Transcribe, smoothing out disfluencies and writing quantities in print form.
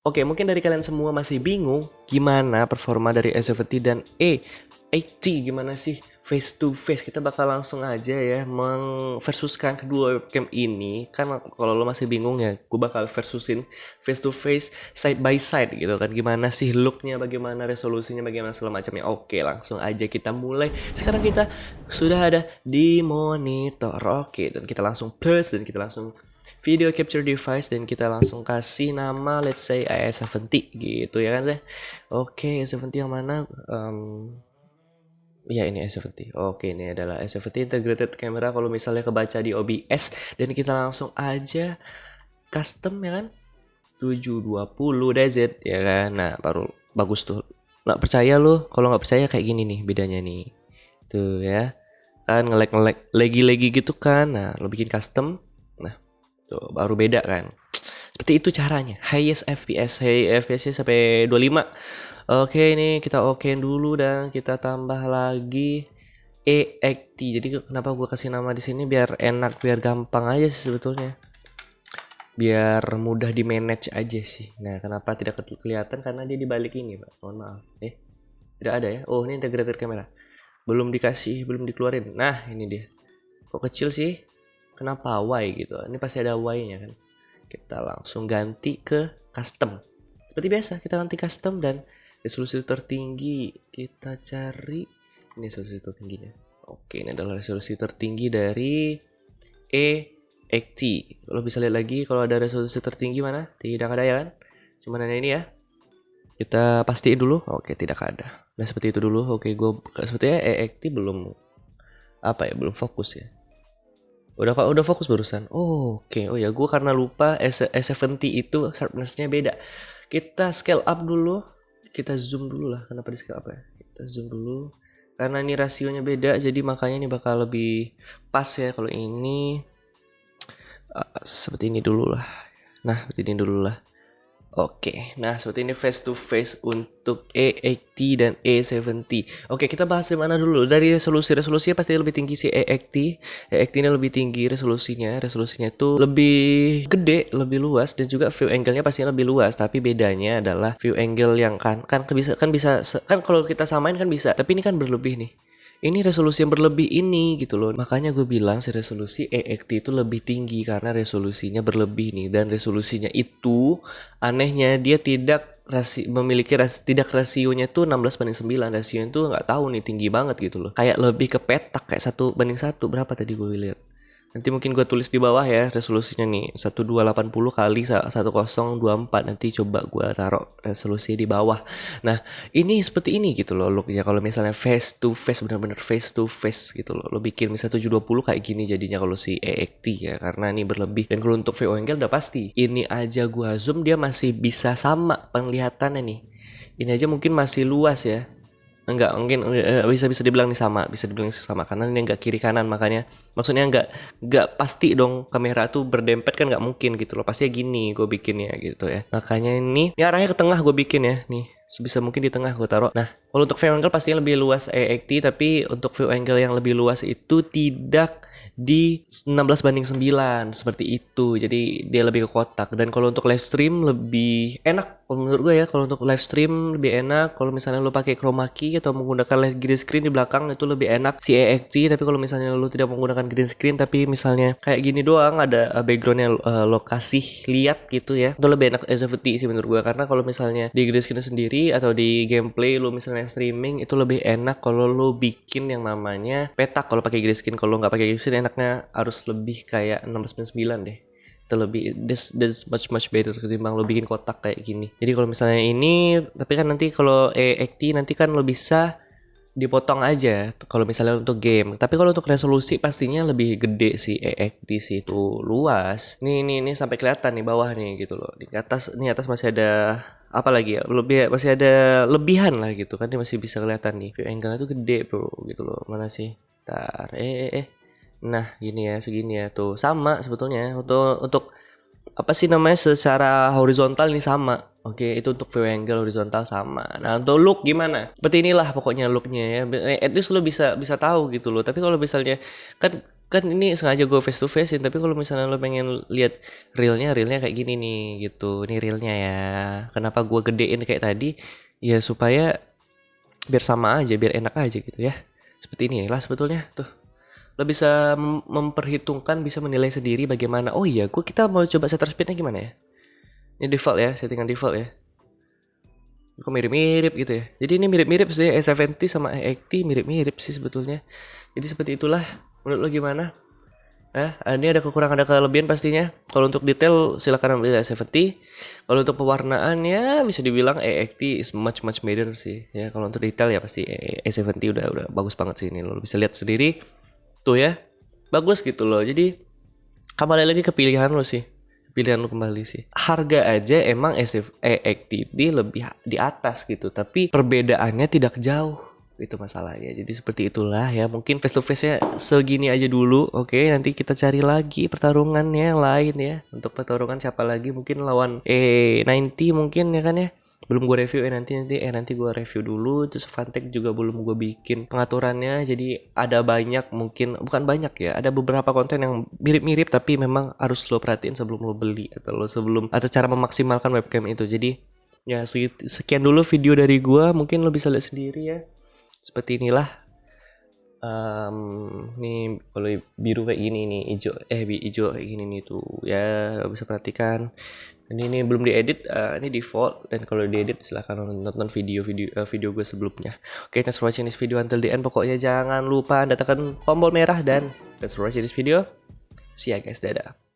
Oke, mungkin dari kalian semua masih bingung gimana performa dari A70 dan A80, gimana sih face to face. Kita bakal langsung aja ya mengversuskan kedua webcam ini. Kan kalau lo masih bingung ya, gue bakal versusin face to face, side by side gitu kan. Gimana sih looknya, bagaimana resolusinya, bagaimana segala macamnya. Oke, langsung aja kita mulai. Sekarang kita sudah ada di monitor. Oke, dan kita langsung plus dan kita langsung video capture device dan kita langsung kasih nama let's say A70 gitu ya kan deh. Oke, A70 yang mana? Ya ini A70. Oke, ini adalah A70 integrated camera kalau misalnya kebaca di OBS dan kita langsung aja custom ya kan. 720 DZ ya kan. Nah, baru bagus tuh. Nggak percaya lo? Kalau nggak percaya kayak gini nih bedanya nih. Tuh ya. Kan nge-lag lagi gitu kan. Nah, lo bikin custom. Nah, tuh baru beda kan. Seperti itu caranya. Highest FPS, sampai 25. Oke, ini kita okein dulu dan kita tambah lagi E80. Jadi kenapa gue kasih nama di sini biar enak, biar gampang aja sih sebetulnya. Biar mudah di manage aja sih. Nah, kenapa tidak kelihatan? Karena dia dibalik ini, Pak. Mohon maaf. Tidak ada ya. Oh, ini integrated camera. Belum dikasih, belum dikeluarin. Nah, ini dia. Kok kecil sih? Kenapa Y gitu? Ini pasti ada Y-nya kan. Kita langsung ganti ke custom. Seperti biasa, kita ganti custom dan resolusi tertinggi kita cari. Ini resolusi tertingginya. Oke, ini adalah resolusi tertinggi dari E80. Kalau bisa lihat lagi kalau ada resolusi tertinggi mana? Tidak ada ya kan? Cuma hanya ini ya. Kita pastiin dulu. Oke, tidak ada. Nah, seperti itu dulu. Oke, gue sepertinya E80 belum belum fokus ya. Udah fokus barusan. Oh, oke. Oh ya, gue karena lupa S70 itu sharpness-nya beda. Kita scale up dulu. Kita zoom dulu lah. Kenapa di scale up ya? Kita zoom dulu. Karena ini rasionya beda, jadi makanya ini bakal lebih pas ya. Kalau ini seperti ini dulu lah. Nah, seperti ini dulu lah. Oke, nah seperti ini face to face untuk E80 dan E70. Oke, kita bahas di mana dulu? Dari resolusinya pasti lebih tinggi si E80. E80 ini lebih tinggi resolusinya itu lebih gede, lebih luas dan juga view angle-nya pastinya lebih luas. Tapi bedanya adalah view angle yang kan kalau kita samain kan bisa, tapi ini kan berlebih nih. Ini resolusi yang berlebih ini gitu loh. Makanya gue bilang si resolusi E80 itu lebih tinggi karena resolusinya berlebih nih. Dan resolusinya itu anehnya dia tidak tidak rasionya tuh 16:9. Rasionya tuh nggak tahu nih tinggi banget gitu loh. Kayak lebih ke petak kayak 1:1. Berapa tadi gue lihat? Nanti mungkin gue tulis di bawah ya resolusinya nih 1280 kali 1024. Nanti coba gue taruh resolusi di bawah. Nah ini seperti ini gitu loh looknya. Kalau misalnya face to face, benar-benar face to face gitu loh. Lo bikin misalnya 720 kayak gini jadinya kalau si E80 ya. Karena ini berlebih. Dan kalau untuk view angle udah pasti. Ini aja gue zoom dia masih bisa sama penglihatannya nih. Ini aja mungkin masih luas ya. Enggak, mungkin bisa dibilang nih sama karena ini enggak kiri kanan, makanya maksudnya enggak pasti dong kamera tuh berdempet kan, enggak mungkin gitu loh, pastinya gini gue bikinnya gitu ya. Makanya ini arahnya ke tengah gue bikin ya nih, sebisa mungkin di tengah gue taruh. Nah kalau untuk view angle pastinya lebih luas E80, tapi untuk view angle yang lebih luas itu tidak di 16:9 seperti itu, jadi dia lebih ke kotak. Dan kalau untuk live stream lebih enak menurut gue ya. Kalau untuk live stream lebih enak kalau misalnya lo pakai chroma key atau menggunakan green screen di belakang, itu lebih enak si E80. Tapi kalau misalnya lo tidak menggunakan green screen tapi misalnya kayak gini doang ada backgroundnya lo kasih lihat gitu ya, itu lebih enak E70 sih menurut gue. Karena kalau misalnya di green screen sendiri atau di gameplay lo misalnya streaming, itu lebih enak kalau lo bikin yang namanya petak kalau pakai green screen. Kalau nggak pakai green screen enaknya harus lebih kayak 16:9 deh. Itu lebih that's much better ketimbang lo bikin kotak kayak gini. Jadi kalau misalnya ini, tapi kan nanti kalau E80 nanti kan lo bisa dipotong aja kalau misalnya untuk game. Tapi kalau untuk resolusi pastinya lebih gede sih E80 sih, itu luas. Ini sampai kelihatan nih bawah nih gitu loh. Di atas masih ada apa lagi ya? Masih ada lebihan lah gitu kan, dia masih bisa kelihatan nih. View angle itu gede, bro, gitu loh. Mana sih? Ntar nah gini ya, segini ya, tuh sama sebetulnya untuk apa sih namanya, secara horizontal ini sama. Oke, itu untuk view angle horizontal sama. Nah untuk look gimana, seperti inilah pokoknya looknya ya. At least lo bisa tahu gitu loh. Tapi kalau misalnya kan kan ini sengaja gue face to facein, tapi kalau misalnya lo pengen lihat realnya kayak gini nih gitu. Ini realnya ya. Kenapa gue gedein kayak tadi? Ya supaya biar sama aja, biar enak aja gitu ya. Seperti ini lah sebetulnya tuh. Lo bisa memperhitungkan, bisa menilai sendiri bagaimana. Oh iya, kita mau coba shutter speednya gimana ya? Ini default ya, settingan default ya. Kok mirip-mirip gitu ya. Jadi ini mirip-mirip sih, A70 sama A80 mirip-mirip sih sebetulnya. Jadi seperti itulah. Menurut lo gimana? Ini ada kekurangan, ada kelebihan pastinya. Kalau untuk detail silakan ambil A70. Kalau untuk pewarnaan ya bisa dibilang A80 is much better sih. Ya kalau untuk detail ya pasti A70 udah bagus banget sih ini. Lo bisa lihat sendiri. Tuh ya. Bagus gitu loh. Jadi kembali lagi ke pilihan lo sih. Pilihan lu kembali sih. Harga aja emang A80 lebih di atas gitu, tapi perbedaannya tidak jauh. Itu masalahnya. Jadi seperti itulah ya. Mungkin face to face-nya segini aja dulu. Oke, nanti kita cari lagi pertarungannya yang lain ya. Untuk pertarungan siapa lagi? Mungkin lawan A90 mungkin ya kan ya. Belum gue review nanti gue review dulu. Terus Fantech juga belum gue bikin pengaturannya. Jadi ada banyak, mungkin bukan banyak ya, ada beberapa konten yang mirip-mirip tapi memang harus lo perhatiin sebelum lo beli atau cara memaksimalkan webcam itu. Jadi ya sekian dulu video dari gue. Mungkin lo bisa lihat sendiri ya. Seperti inilah. Nih kalau biru kayak gini nih, hijau kayak gini nih tuh ya, bisa perhatikan. Ini belum diedit, ini default, dan kalau diedit silahkan nonton video gue sebelumnya. Oke, thanks for watching this video until the end. Pokoknya jangan lupa tekan tombol merah dan thanks for watching this video. See ya guys, dadah.